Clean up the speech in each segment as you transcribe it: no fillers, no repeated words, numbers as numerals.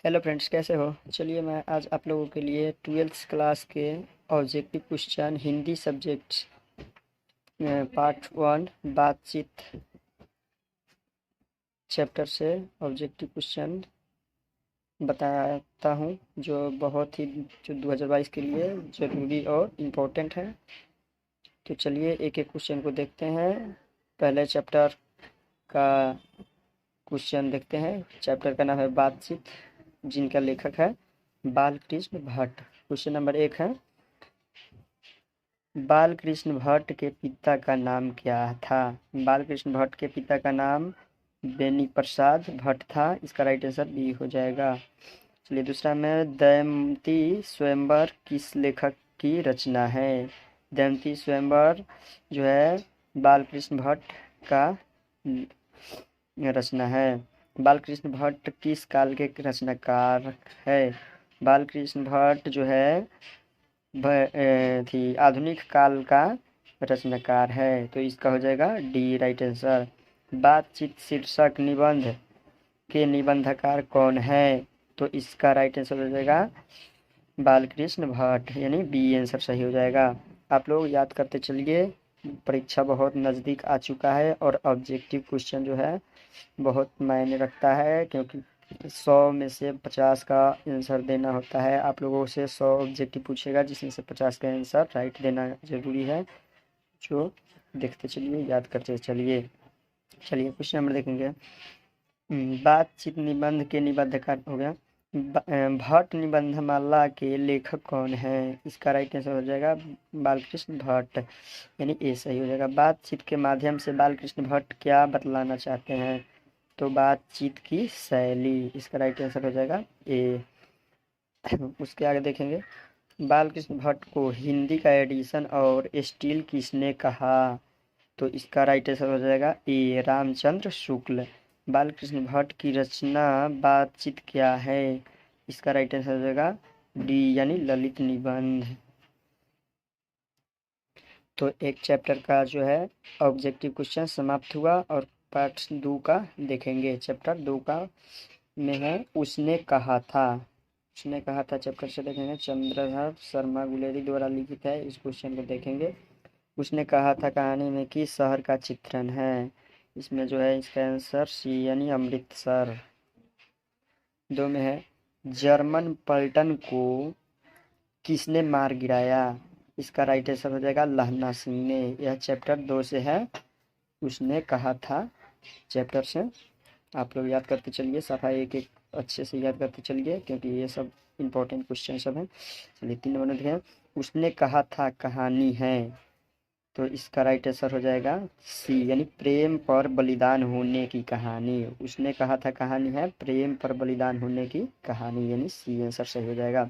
Hello friends, कैसे हो? चलिए मैं आज आप लोगों के लिए ट्वेल्थ क्लास के objective question Hindi subject part 1 बातचीत चैप्टर से ऑब्जेक्टिव क्वेश्चन बताता हूँ जो 2022 के लिए ज़रूरी और इम्पोर्टेंट है। तो चलिए एक एक क्वेश्चन को देखते हैं। पहले चैप्टर का क्वेश्चन देखते हैं। चैप्टर का नाम है बातचीत, जिनका लेखक है बालकृष्ण भट्ट। क्वेश्चन नंबर 1 है, बालकृष्ण भट्ट के पिता का नाम क्या था? बालकृष्ण भट्ट के पिता का नाम बेनी प्रसाद भट्ट था। इसका राइट आंसर बी हो जाएगा। चलिए दूसरा में, दमयंती स्वयंवर किस लेखक की रचना है? दमयंती स्वयंवर जो है बालकृष्ण भट्ट का रचना है। बालकृष्ण भट्ट किस काल के रचनाकार है? बालकृष्ण भट्ट जो है थी आधुनिक काल का रचनाकार है। तो इसका हो जाएगा डी राइट आंसर। बातचीत शीर्षक निबंध के निबंधकार कौन है? तो इसका राइट आंसर हो जाएगा बालकृष्ण भट्ट, यानी बी आंसर सही हो जाएगा। आप लोग याद करते चलिए, परीक्षा बहुत नज़दीक आ चुका है और ऑब्जेक्टिव क्वेश्चन जो है बहुत मायने रखता है, क्योंकि 100 में से 50 का आंसर देना होता है। आप लोगों से 100 ऑब्जेक्टिव पूछेगा, जिसमें से 50 का आंसर राइट देना ज़रूरी है। जो देखते चलिए, याद करते चलिए। चलिए क्वेश्चन नंबर देखेंगे। बातचीत निबंध के निबंधकार हो गया। भट्ट निबंधमाला के लेखक कौन है? इसका राइट आंसर हो जाएगा बालकृष्ण भट्ट, यानी ए सही हो जाएगा। बातचीत के माध्यम से बालकृष्ण भट्ट क्या बतलाना चाहते हैं? तो बातचीत की शैली, इसका राइट आंसर हो जाएगा ए। उसके आगे देखेंगे, बालकृष्ण भट्ट को हिंदी का एडिशन और स्टील किसने कहा? तो इसका राइट आंसर हो जाएगा ए रामचंद्र शुक्ल। बालकृष्ण भट्ट की रचना बातचीत क्या है? इसका राइट आंसर हो जाएगा डी, यानी ललित निबंध। तो एक चैप्टर का जो है ऑब्जेक्टिव क्वेश्चन समाप्त हुआ और पार्ट 2 का देखेंगे। चैप्टर 2 का में है उसने कहा था। उसने कहा था चैप्टर से देखेंगे, चंद्रधर शर्मा गुलेरी द्वारा लिखित है। इस क्वेश्चन को देखेंगे। उसने कहा था कहानी में किस शहर का चित्रण है? इसमें जो है इसका आंसर सी, यानी अमृतसर। 2 में है, जर्मन पलटन को किसने मार गिराया? इसका राइट आंसर हो जाएगा लहना सिंह ने। यह चैप्टर 2 से है, उसने कहा था चैप्टर से। आप लोग याद करते चलिए, सफाई एक एक अच्छे से याद करते चलिए, क्योंकि ये सब इम्पोर्टेंट क्वेश्चन सब हैं। चलिए 3 नंबर देखें, उसने कहा था कहानी है। तो इसका राइट आंसर हो जाएगा सी, यानी प्रेम पर बलिदान होने की कहानी। उसने कहा था कहानी है प्रेम पर बलिदान होने की कहानी, यानी सी आंसर सही हो जाएगा।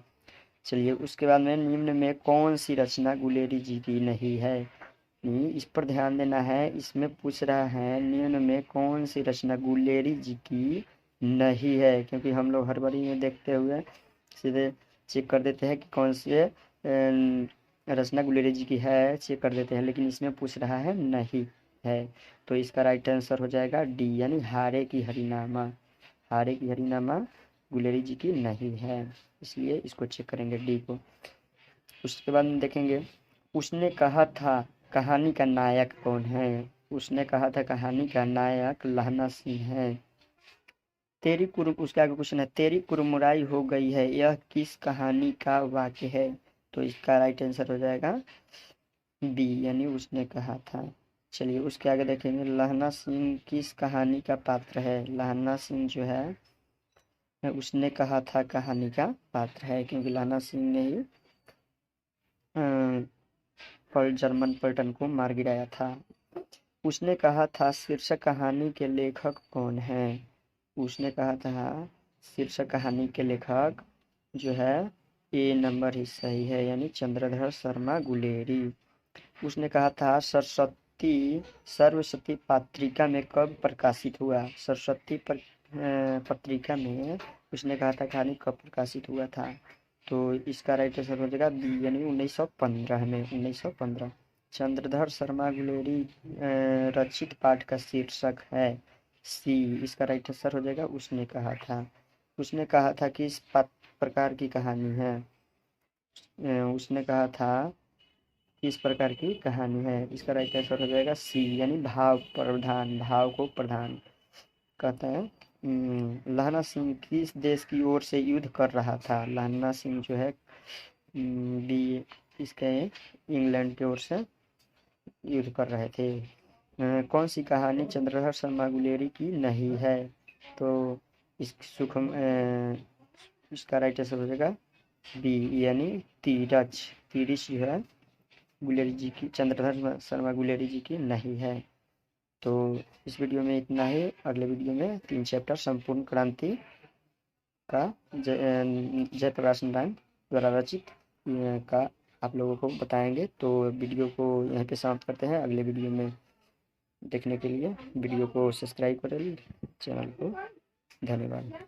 चलिए उसके बाद में, निम्न में कौन सी रचना गुलेरी जी की नहीं है? नहीं, इस पर ध्यान देना है। इसमें पूछ रहा है निम्न में कौन सी रचना गुलेरी जी की नहीं है, क्योंकि हम लोग हर बारी में देखते हुए सीधे चेक कर देते हैं कि कौन सी रचना गुलेरी जी की है, चेक कर देते हैं, लेकिन इसमें पूछ रहा है नहीं है। तो इसका राइट आंसर हो जाएगा डी, यानी हारे की हरिनामा। हारे की हरिनामा गुलेरी जी की नहीं है, इसलिए इसको चेक करेंगे डी को। उसके बाद में देखेंगे, उसने कहा था कहानी का नायक कौन है? उसने कहा था कहानी का नायक लहना सिंह है। उसके आगे क्वेश्चन है, तेरी कुरमुराई हो गई है, यह किस कहानी का वाक्य है? तो इसका राइट आंसर हो जाएगा बी, यानी उसने कहा था। चलिए उसके आगे देखेंगे, लहना सिंह किस कहानी का पात्र है? लहना सिंह जो है उसने कहा था कहानी का पात्र है, क्योंकि लहना सिंह ने ही जर्मन पलटन को मार गिराया था। उसने कहा था शीर्षक कहानी के लेखक कौन है? उसने कहा था शीर्षक कहानी के लेखक जो है ए नंबर ही सही है, यानी चंद्रधर शर्मा गुलेरी। उसने कहा था सरस्वती पत्रिका में कब प्रकाशित हुआ? पत्रिका में उसने कहा था कहानी कब प्रकाशित हुआ था? तो इसका राइट आंसर हो जाएगा बी, यानी 1915 में। 1915। चंद्रधर शर्मा गुलेरी रचित पाठ का शीर्षक है सी। इसका राइट आंसर हो जाएगा उसने कहा था। उसने कहा था कि इस प्रकार की कहानी है। उसने कहा था कि इस प्रकार की कहानी है। इसका राइट आंसर हो जाएगा सी, यानी भाव प्रधान, भाव को प्रधान कहते हैं। लहना सिंह किस देश की ओर से युद्ध कर रहा था? लहना सिंह जो है बी इसके इंग्लैंड की ओर से युद्ध कर रहे थे। कौन सी कहानी चंद्रशेखर शर्मा गुलेरी की नहीं है? तो इस सुखम इसका राइट आंसर हो जाएगा बी, यानी तीरच। तीरच जो है गुलेरी जी की, चंद्रशेखर शर्मा गुलेरी जी की नहीं है। तो इस वीडियो में इतना ही। अगले वीडियो में 3 चैप्टर संपूर्ण क्रांति का जयप्रकाश नारायण द्वारा रचित का आप लोगों को बताएंगे। तो वीडियो को यहीं पे समाप्त करते हैं। अगले वीडियो में देखने के लिए वीडियो को सब्सक्राइब करें चैनल को। धन्यवाद।